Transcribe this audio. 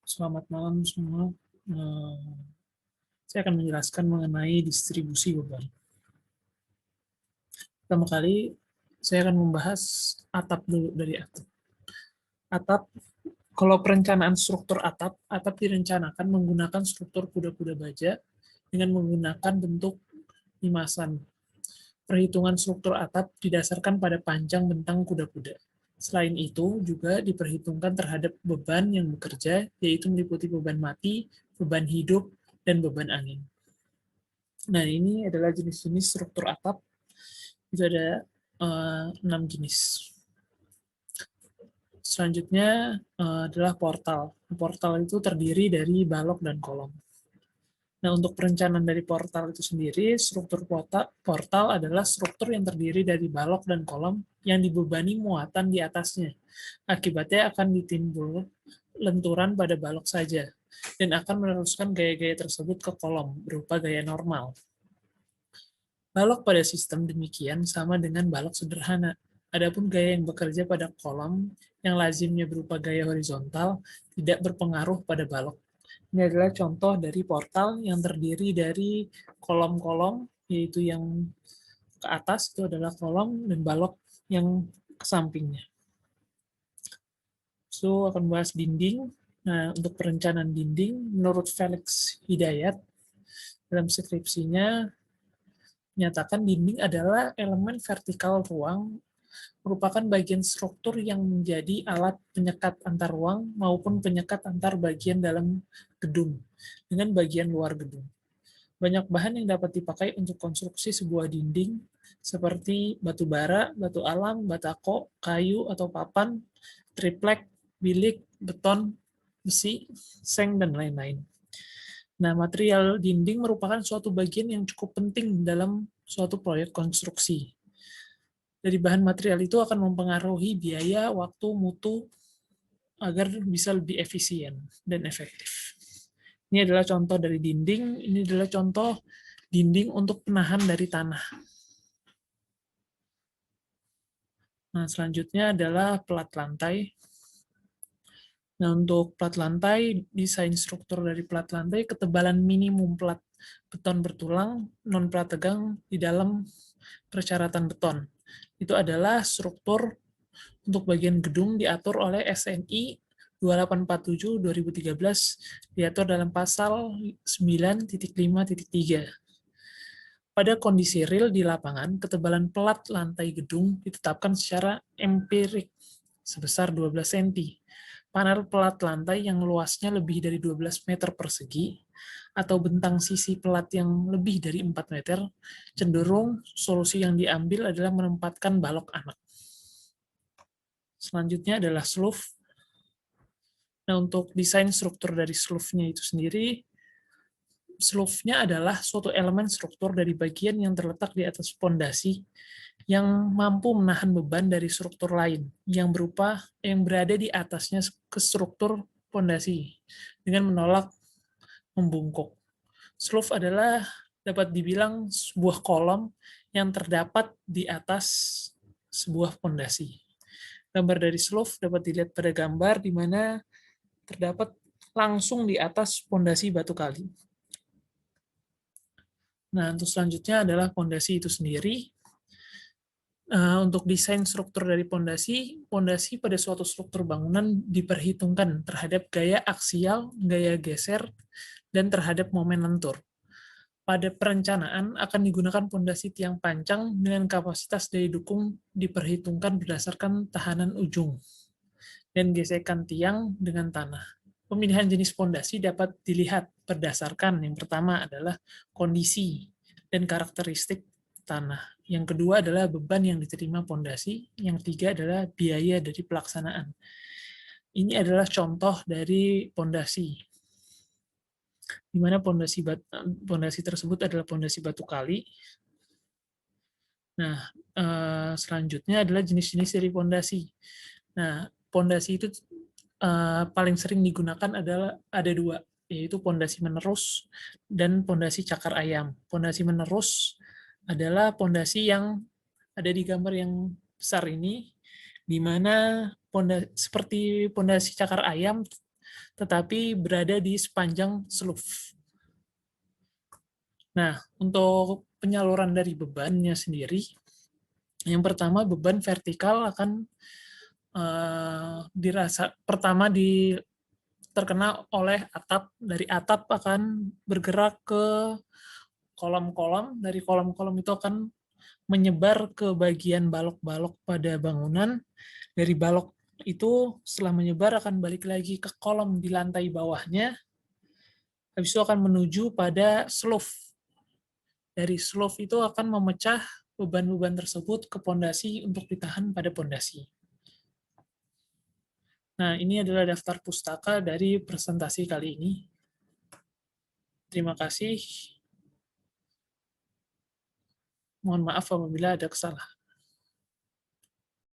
Selamat malam semua. Saya akan menjelaskan mengenai distribusi beban. Pertama kali, saya akan membahas atap dulu dari atap. Atap, kalau perencanaan struktur atap, atap direncanakan menggunakan struktur kuda-kuda baja dengan menggunakan bentuk limasan. Perhitungan struktur atap didasarkan pada panjang bentang kuda-kuda. Selain itu, juga diperhitungkan terhadap beban yang bekerja, yaitu meliputi beban mati, beban hidup, dan beban angin. Nah, ini adalah jenis-jenis struktur atap. Itu ada 6 jenis. Selanjutnya adalah portal. Portal itu terdiri dari balok dan kolom. Nah, untuk perencanaan dari portal itu sendiri, struktur portal adalah struktur yang terdiri dari balok dan kolom yang dibebani muatan di atasnya. Akibatnya akan ditimbul lenturan pada balok saja, dan akan meneruskan gaya-gaya tersebut ke kolom berupa gaya normal. Balok pada sistem demikian sama dengan balok sederhana. Adapun gaya yang bekerja pada kolom yang lazimnya berupa gaya horizontal tidak berpengaruh pada balok. Ini adalah contoh dari portal yang terdiri dari kolom-kolom, yaitu yang ke atas itu adalah kolom dan balok yang ke sampingnya. So, akan bahas dinding. Nah, untuk perencanaan dinding, menurut Felix Hidayat, dalam skripsinya, menyatakan dinding adalah elemen vertikal ruang merupakan bagian struktur yang menjadi alat penyekat antar ruang maupun penyekat antar bagian dalam gedung dengan bagian luar gedung. Banyak bahan yang dapat dipakai untuk konstruksi sebuah dinding, seperti batu bara, batu alam, batako, kayu atau papan, triplek, bilik, beton, besi, seng, dan lain-lain. Nah, material dinding merupakan suatu bagian yang cukup penting dalam suatu proyek konstruksi. Dari bahan material itu akan mempengaruhi biaya, waktu, mutu, agar bisa lebih efisien dan efektif. Ini adalah contoh dari dinding, ini adalah contoh dinding untuk penahan dari tanah. Nah, selanjutnya adalah pelat lantai. Nah, untuk pelat lantai, desain struktur dari pelat lantai, ketebalan minimum pelat beton bertulang, non-pelat tegang di dalam persyaratan beton. Itu adalah struktur untuk bagian gedung diatur oleh SNI 2847/2013, diatur dalam pasal 9.5.3. Pada kondisi real di lapangan, ketebalan pelat lantai gedung ditetapkan secara empirik sebesar 12 cm. Panel pelat lantai yang luasnya lebih dari 12 meter persegi atau bentang sisi pelat yang lebih dari 4 meter, cenderung solusi yang diambil adalah menempatkan balok anak. Selanjutnya adalah slough. Nah, untuk desain struktur dari slough-nya itu sendiri, slough-nya adalah suatu elemen struktur dari bagian yang terletak di atas fondasi yang mampu menahan beban dari struktur lain yang berada di atasnya ke struktur fondasi dengan menolak membungkuk. Slough adalah dapat dibilang sebuah kolom yang terdapat di atas sebuah fondasi. Gambar dari slough dapat dilihat pada gambar di mana terdapat langsung di atas fondasi batu kali. Nah, untuk selanjutnya adalah fondasi itu sendiri. Untuk desain struktur dari fondasi pada suatu struktur bangunan diperhitungkan terhadap gaya aksial, gaya geser, dan terhadap momen lentur. Pada perencanaan akan digunakan fondasi tiang pancang dengan kapasitas daya dukung diperhitungkan berdasarkan tahanan ujung dan gesekan tiang dengan tanah. Pemilihan jenis fondasi dapat dilihat berdasarkan yang pertama adalah kondisi dan karakteristik tanah. Yang kedua adalah beban yang diterima fondasi. Yang ketiga adalah biaya dari pelaksanaan. Ini adalah contoh dari fondasi, di mana fondasi tersebut adalah fondasi batu kali. Nah, selanjutnya adalah jenis-jenis dari fondasi. Nah, fondasi itu paling sering digunakan adalah ada dua, yaitu fondasi menerus dan fondasi cakar ayam. Fondasi menerus adalah fondasi yang ada di gambar yang besar ini, di mana seperti fondasi cakar ayam tetapi berada di sepanjang slope. Nah, untuk penyaluran dari bebannya sendiri, yang pertama beban vertikal akan terkena oleh atap. Dari atap akan bergerak ke kolom-kolom. Dari kolom-kolom itu akan menyebar ke bagian balok-balok pada bangunan. Dari balok itu setelah menyebar akan balik lagi ke kolom di lantai bawahnya. Habis itu akan menuju pada slope. Dari slope itu akan memecah beban-beban tersebut ke pondasi untuk ditahan pada pondasi. Nah, ini adalah daftar pustaka dari presentasi kali ini. Terima kasih. Mohon maaf apabila ada kesalahan.